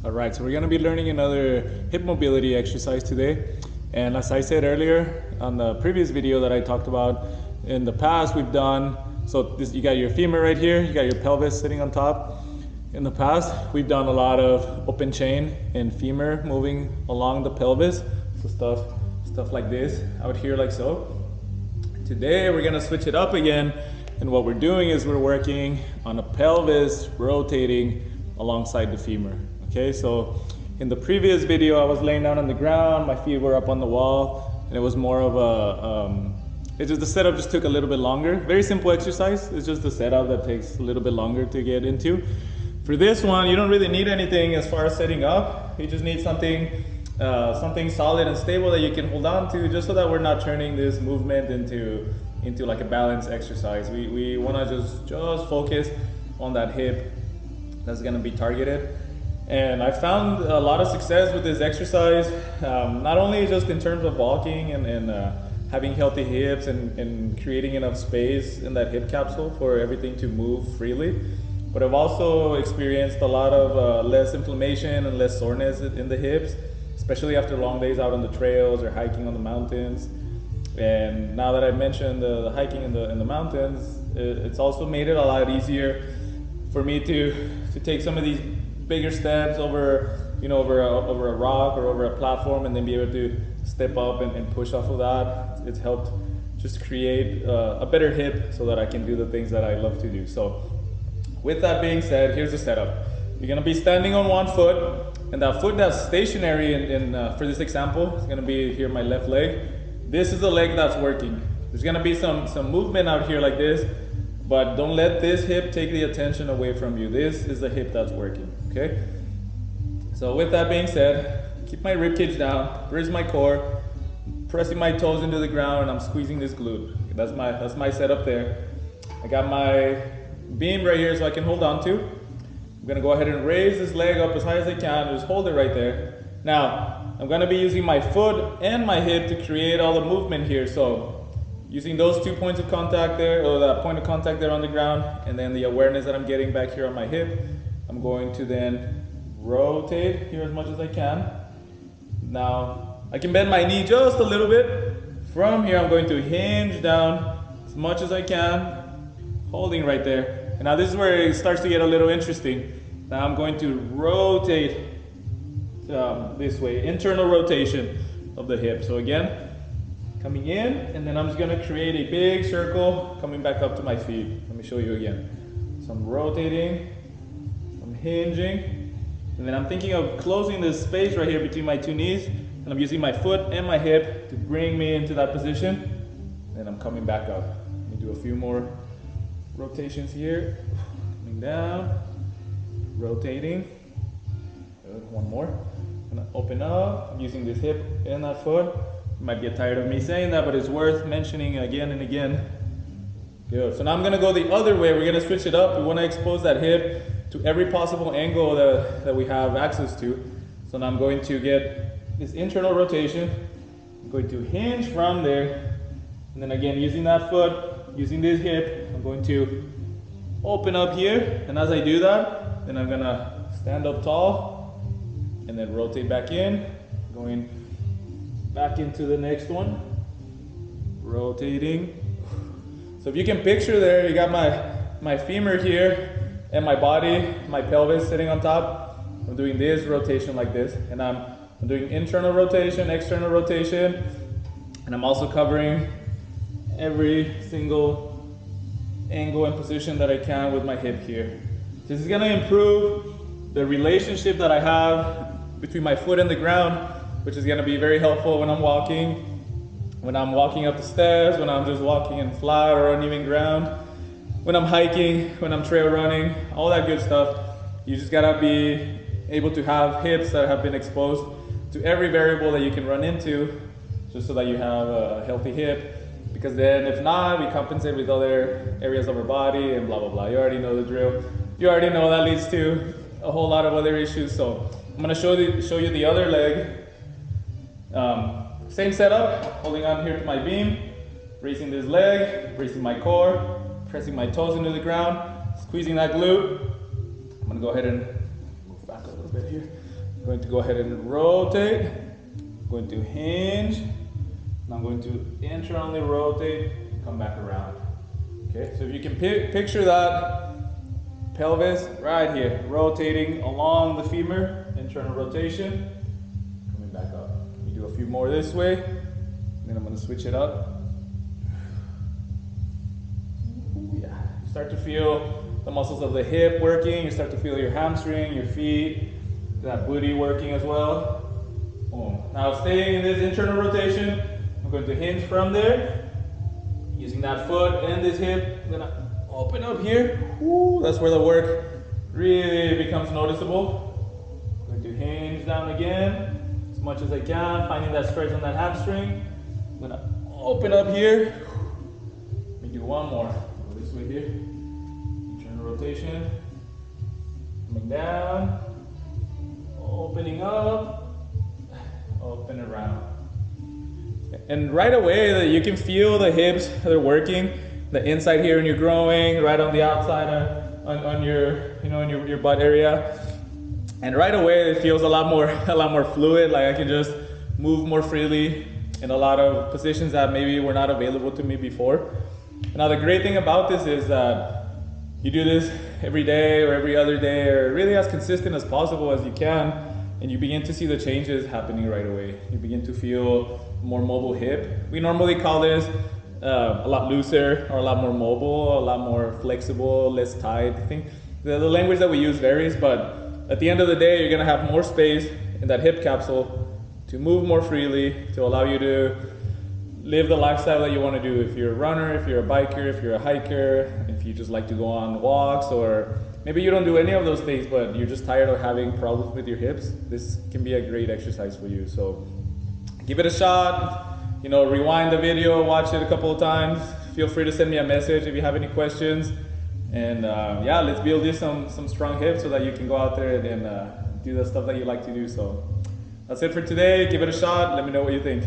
All right, so we're gonna be learning another hip mobility exercise today. And as I said earlier on the previous video that I talked about, in the past we've done, you got your femur right here, you got your pelvis sitting on top. In the past, we've done a lot of open chain and femur moving along the pelvis. So stuff like this out here like so. Today we're gonna switch it up again. And what we're doing is we're working on a pelvis rotating alongside the femur. Okay, so in the previous video, I was laying down on the ground, my feet were up on the wall, and it was more of the setup just took a little bit longer. Very simple exercise, it's just the setup that takes a little bit longer to get into. For this one, you don't really need anything as far as setting up. You just need something solid and stable that you can hold on to, just so that we're not turning this movement into like a balance exercise. We wanna just focus on that hip that's gonna be targeted. And I found a lot of success with this exercise, not only just in terms of walking and having healthy hips and creating enough space in that hip capsule for everything to move freely, but I've also experienced a lot of less inflammation and less soreness in the hips, especially after long days out on the trails or hiking on the mountains. And now that I mentioned the hiking in the mountains, it's also made it a lot easier for me to take some of these bigger steps over a rock or over a platform, and then be able to step up and push off of that. It's helped just create a better hip so that I can do the things that I love to do. So with that being said, here's the setup. You're gonna be standing on one foot, and that foot that's stationary for this example is gonna be here, my left leg. This is the leg that's working. There's gonna be some movement out here like this, but don't let this hip take the attention away from you. This is the hip that's working, okay? So with that being said, keep my rib cage down, bridge my core, pressing my toes into the ground, and I'm squeezing this glute. That's my setup there. I got my beam right here so I can hold on to. I'm gonna go ahead and raise this leg up as high as I can, just hold it right there. Now, I'm gonna be using my foot and my hip to create all the movement here. So using those 2 points of contact there, or that point of contact there on the ground, and then the awareness that I'm getting back here on my hip, I'm going to then rotate here as much as I can. Now, I can bend my knee just a little bit. From here, I'm going to hinge down as much as I can, holding right there. And now this is where it starts to get a little interesting. Now I'm going to rotate this way, internal rotation of the hip. So again, coming in, and then I'm just gonna create a big circle coming back up to my feet. Let me show you again. So I'm rotating, I'm hinging, and then I'm thinking of closing this space right here between my two knees, and I'm using my foot and my hip to bring me into that position. Then I'm coming back up. Let me do a few more rotations here. Coming down, rotating. Good, one more. I'm gonna open up. I'm using this hip and that foot. You might get tired of me saying that, but it's worth mentioning again and again. Good. So now I'm gonna go the other way. We're gonna switch it up. We wanna expose that hip to every possible angle that we have access to. So now I'm going to get this internal rotation. I'm going to hinge from there. And then again, using that foot, using this hip, I'm going to open up here. And as I do that, then I'm gonna stand up tall and then rotate back in, going back into the next one, rotating. So if you can picture there, you got my femur here and my body, my pelvis sitting on top. I'm doing this rotation like this, and I'm doing internal rotation, external rotation, and I'm also covering every single angle and position that I can with my hip here. This is gonna improve the relationship that I have between my foot and the ground, which is gonna be very helpful when I'm walking up the stairs, when I'm just walking in flat or uneven ground, when I'm hiking, when I'm trail running, all that good stuff. You just gotta be able to have hips that have been exposed to every variable that you can run into, just so that you have a healthy hip. Because then if not, we compensate with other areas of our body and blah, blah, blah. You already know the drill. You already know that leads to a whole lot of other issues. So I'm gonna show you the other leg. Same setup, holding on here to my beam, raising this leg, raising my core, pressing my toes into the ground, squeezing that glute. I'm gonna go ahead and move back a little bit here. going to go ahead and rotate. I'm going to hinge. And I'm going to internally rotate, come back around. Okay, so if you can picture that pelvis right here, rotating along the femur, internal rotation, coming back up. Let me do a few more this way, and then I'm going to switch it up. Yeah, you start to feel the muscles of the hip working, you start to feel your hamstring, your feet, that booty working as well. Boom. Now staying in this internal rotation, I'm going to hinge from there. Using that foot and this hip, I'm gonna open up here. Ooh, that's where the work really becomes noticeable. I'm going to hinge down again, as much as I can, finding that stretch on that hamstring. I'm gonna open up here. Let me do one more. Go this way here. Internal rotation. Coming down. Opening up. Open around. And right away, you can feel the hips, they're working. The inside here, and you're growing, right on the outside on your, you know, in your butt area. And right away, it feels a lot more fluid. Like I can just move more freely in a lot of positions that maybe were not available to me before. Now, the great thing about this is that you do this every day or every other day, or really as consistent as possible as you can, and you begin to see the changes happening right away. You begin to feel more mobile hip. We normally call this a lot looser or a lot more mobile, a lot more flexible, less tight. I think the language that we use varies, but at the end of the day, you're gonna have more space in that hip capsule to move more freely, to allow you to live the lifestyle that you want to do. If you're a runner, if you're a biker, if you're a hiker, if you just like to go on walks, or maybe you don't do any of those things, but you're just tired of having problems with your hips, this can be a great exercise for you. So give it a shot, you know, rewind the video, watch it a couple of times. Feel free to send me a message if you have any questions. And yeah, let's build you some strong hips so that you can go out there and do the stuff that you like to do. So that's it for today. Give it a shot. Let me know what you think.